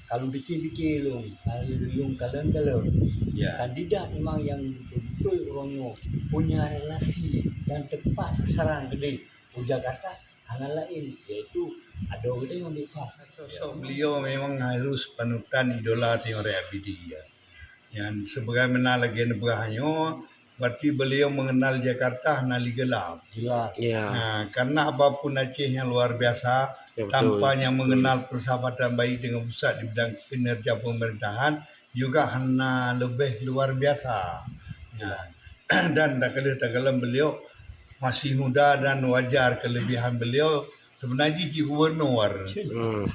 kalau fikir-fikir long kadang-kadang Ya. kandidat memang yang betul-betul orangnya punya relasi dan tepat sasaran gede Jakarta hal lain iaitu ada orang yang ambil fah. Sosok beliau memang harus panutan idola tengok ABD ya. Yang sebagaimana legenda Berahanyo, berarti beliau mengenal Jakarta nali gelap. Jelas. Ya, Nah, karena apapun Aceh yang luar biasa, ya betul. tampaknya mengenal persahabatan baik dengan pusat di bidang kinerja pemerintahan juga hanya lebih luar biasa. Ya. Dan tak kala beliau masih muda dan wajar kelebihan beliau sebenarnya di gubernur.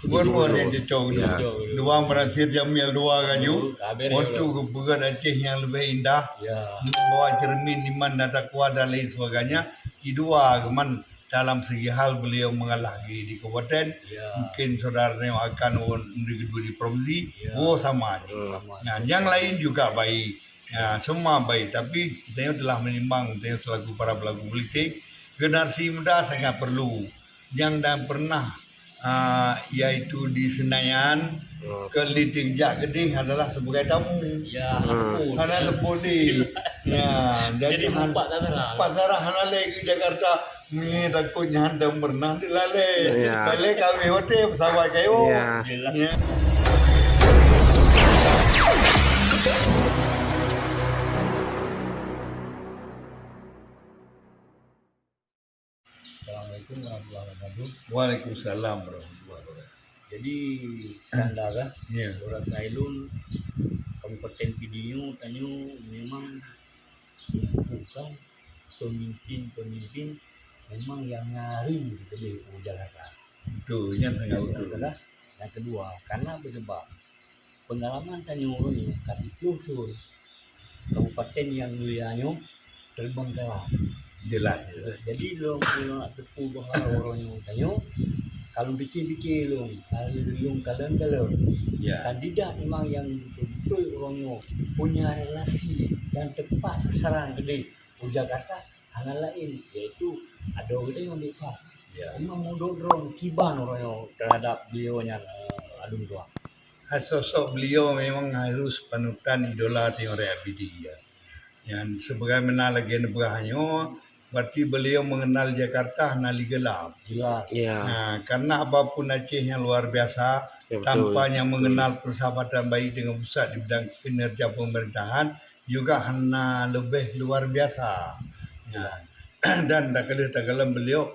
Gubernur yang cocok Ya. dua merasir Jamil dua kaju Kabar untuk kebukan Aceh yang lebih indah ya. membawa cermin iman dan takwa dan lain sebagainya. Kedua geman dalam segi hal beliau mengalah di kabupaten Ya. mungkin saudaranya akan di provinsi sama aja. Sama. Nah, yang lain juga baik. Ya, semua baik, tapi kita telah menimbang kita selaku para pelaku politik, generasi muda sangat perlu. Yang dan pernah yaitu di Senayan ke Liting Jak Geding adalah sebagai tamu. Ya. Hana sepuli. Ya, Jadi jadi empat tak pasar hana lagi ke Jakarta. Ni takutnya anda pernah dilale. Ya. Lale kami hotel pesawat kayu. Ya. Jelas. Ya. Assalamualaikum warahmatullahi wabarakatuh. Waalaikumsalam warahmatullahi wabarakatuh. Jadi tanda kan Ya. Orang Nailun Kabupaten Pidinyo tanya memang bukan pemimpin memang yang ngari di Jakarta. Betul, yang sangat betul. Adalah yang kedua karena berdebat pengalaman tanya orang ni kat itu kabupaten yang mulianya terbengkalai. Jelas. Jadi long nak tepu bahawa orang yang tanya kalau fikir-fikir long kadang-kadang Ya. kandidat memang yang betul orangnya punya relasi dan tepat sasaran gede Jakarta hal lain iaitu ada orang yang ambil fah. Ya. Memang mudorong kiban orangnya terhadap beliaunya Adung Tua. Sosok beliau memang harus panutan idola tengok ABD ya. Yang sebagaimana legenda Berahanyo, berarti beliau mengenal Jakarta nali gelap. Jelas. Ya, Nah, karena apapun Aceh yang luar biasa, ya betul. tampaknya mengenal persahabatan baik dengan pusat di bidang kinerja pemerintahan juga hanya lebih luar biasa. Ya. Dan tak kala beliau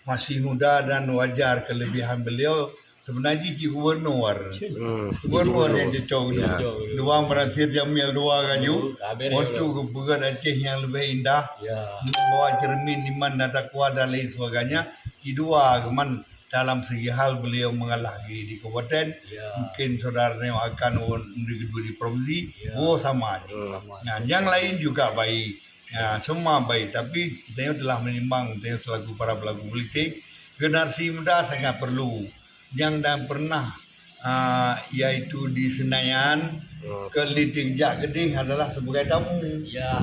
masih muda dan wajar kelebihan beliau sebenarnya di gubernur. Gubernur yang cocok Ya. dua merasir Jamil dua kaju Kabar untuk kebukan Aceh yang lebih indah ya. membawa cermin iman dan takwa dan lain sebagainya. Kedua geman dalam segi hal beliau mengalah di kabupaten Ya. mungkin saudaranya akan di provinsi sama aja. Sama. Nah, yang lain juga baik. Ya, semua baik, tapi kita telah menimbang kita selaku para pelaku politik, generasi muda sangat perlu. Yang dan pernah yaitu di Senayan ke Liting Jak Geding adalah sebagai tamu. Ya.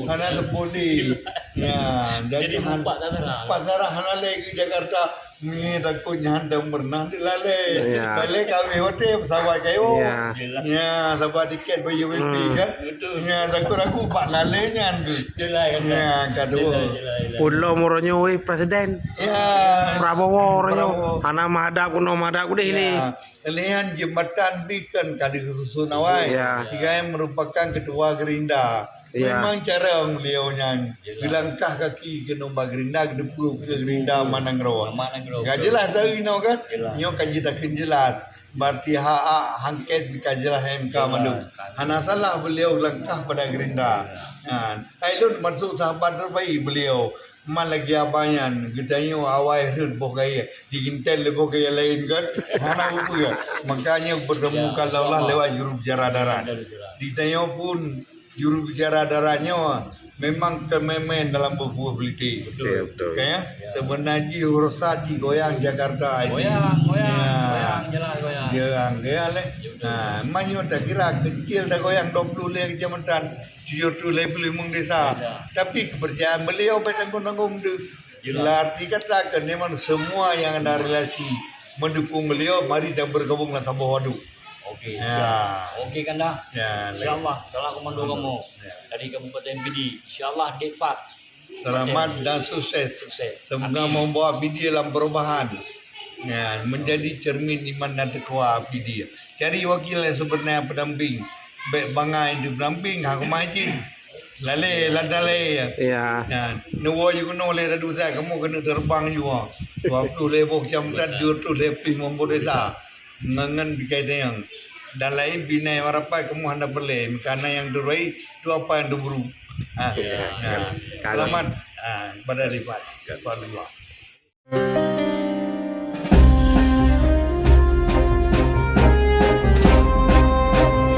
Hana sepuli. Ya, Jadi jadi empat tak pasar hana lagi ke Jakarta. Ni takutnya anda pernah dilale. Ya. Lale kami hotel pesawat kayu. Ya. Jelas. Ya, sahabat tiket bagi WP kan. Betul. Ya, takut buat lalenya tu. Jelas kan. Ya, kedua. Pulau moronyo presiden Ya. Prabowo Prabowo. oronyo ana madap kuno madap kude ini. Ya. Kalian jembatan Beacon kali kesusun awal. Ya. Dia yang merupakan ketua Gerinda. Ya. Memang cara beliau yang dilangkah kaki ke nombor Gerinda ke depu ke Gerinda Manangroa. Gak jelas dari no kan? Jelas. Nyo kan kita jelas. Berarti hangket bika jelas MK mandu. Hana salah beliau langkah pada Gerinda. Ailun masuk sahabat terbaik beliau. Man lagi abayan gedanyo awai rut bokai digintel lebih gaya lain kan mana apa kan makanya bertemu kalau Allah lewat juru bicara darat ditanya pun juru bicara daratnya memang termemen dalam berbuah politik Betul, betul. kaya sebenarnya urusati goyang Jakarta ini. Goyang, jelas goyang. Goyang gaya le manyo tak kira kecil dah goyang 20 le kecamatan 70 le pelimung desa tapi kepercayaan beliau bertanggung-tanggung tu arti katakan memang semua yang ada relasi mendukung beliau mari dan bergabung dengan Sabah Waduk. Okey. Ya. siap. Okey kan dah? Ya, InsyaAllah. Salam komando kamu. Ya. Dari Kabupaten PD. InsyaAllah Depak. Selamat dan sukses. Sukses. Semoga Amin. membawa PD dalam perubahan. Ya, menjadi cermin iman dan takwa PD. Cari wakil yang sebenarnya pendamping. Baik bangai di pendamping, aku majin. Lale, ladale. Ya. Ya, nuwa juga no le radu saya kamu kena terbang juga. 20 lebih jam dan 20 lebih membodesa. Ngangan bikai yang dan lain binai warapai kamu hendak beli karena yang terbaik itu apa yang diburu. Ya. Selamat pada lipat. Allah.